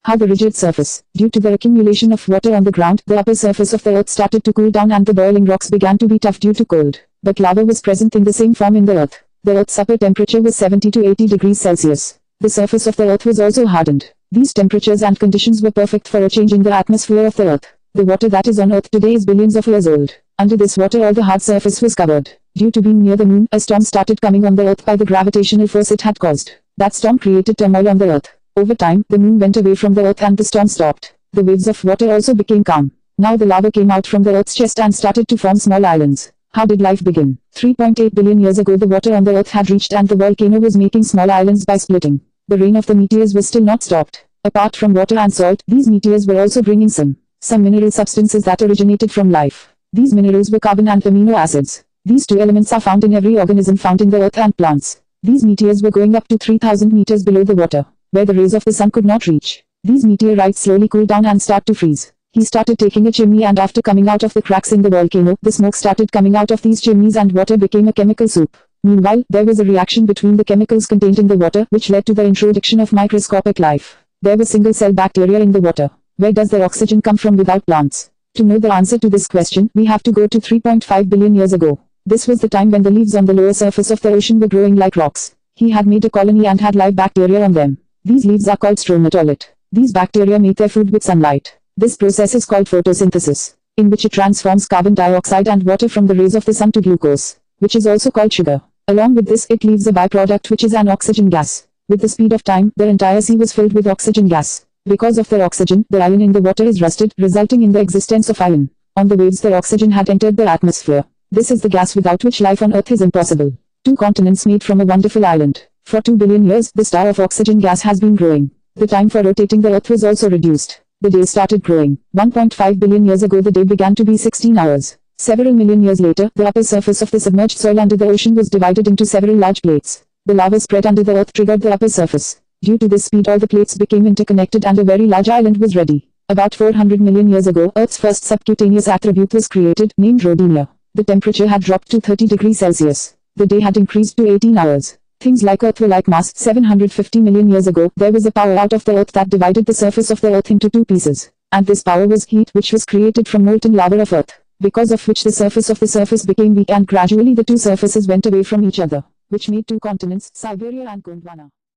How the rigid surface. Due to the accumulation of water on the ground, the upper surface of the earth started to cool down and the boiling rocks began to be tough due to cold. But lava was present in the same form in the earth. The earth's upper temperature was 70 to 80 degrees Celsius. The surface of the earth was also hardened. These temperatures and conditions were perfect for a change in the atmosphere of the earth. The water that is on earth today is billions of years old. Under this water all the hard surface was covered. Due to being near the moon, a storm started coming on the earth by the gravitational force it had caused. That storm created turmoil on the earth. Over time, the moon went away from the earth and the storm stopped. The waves of water also became calm. Now the lava came out from the earth's chest and started to form small islands. How did life begin? 3.8 billion years ago the water on the earth had reached and the volcano was making small islands by splitting. The rain of the meteors was still not stopped. Apart from water and salt, these meteors were also bringing some mineral substances that originated from life. These minerals were carbon and amino acids. These two elements are found in every organism found in the earth and plants. These meteors were going up to 3,000 meters below the water, where the rays of the sun could not reach. These meteorites slowly cool down and start to freeze. He started taking a chimney and after coming out of the cracks in the volcano, the smoke started coming out of these chimneys and water became a chemical soup. Meanwhile, there was a reaction between the chemicals contained in the water which led to the introduction of microscopic life. There were single-cell bacteria in the water. Where does their oxygen come from without plants? To know the answer to this question, we have to go to 3.5 billion years ago. This was the time when the leaves on the lower surface of the ocean were growing like rocks. He had made a colony and had live bacteria on them. These leaves are called stromatolite. These bacteria make their food with sunlight. This process is called photosynthesis, in which it transforms carbon dioxide and water from the rays of the sun to glucose, which is also called sugar. Along with this, it leaves a byproduct which is an oxygen gas. With the speed of time, the entire sea was filled with oxygen gas. Because of their oxygen, the iron in the water is rusted, resulting in the existence of iron. On the waves, their oxygen had entered the atmosphere. This is the gas without which life on Earth is impossible. 2 continents made from a wonderful island. For 2 billion years, the star of oxygen gas has been growing. The time for rotating the Earth was also reduced. The day started growing. 1.5 billion years ago the day began to be 16 hours. Several million years later, the upper surface of the submerged soil under the ocean was divided into several large plates. The lava spread under the earth triggered the upper surface. Due to this speed all the plates became interconnected and a very large island was ready. About 400 million years ago, Earth's first subcutaneous attribute was created, named Rodinia. The temperature had dropped to 30 degrees Celsius. The day had increased to 18 hours. Things like Earth were like Mars. 750 million years ago, there was a power out of the Earth that divided the surface of the Earth into 2 pieces. And this power was heat which was created from molten lava of Earth, because of which the surface of the surface became weak and gradually the 2 surfaces went away from each other, which made 2 continents, Siberia and Gondwana.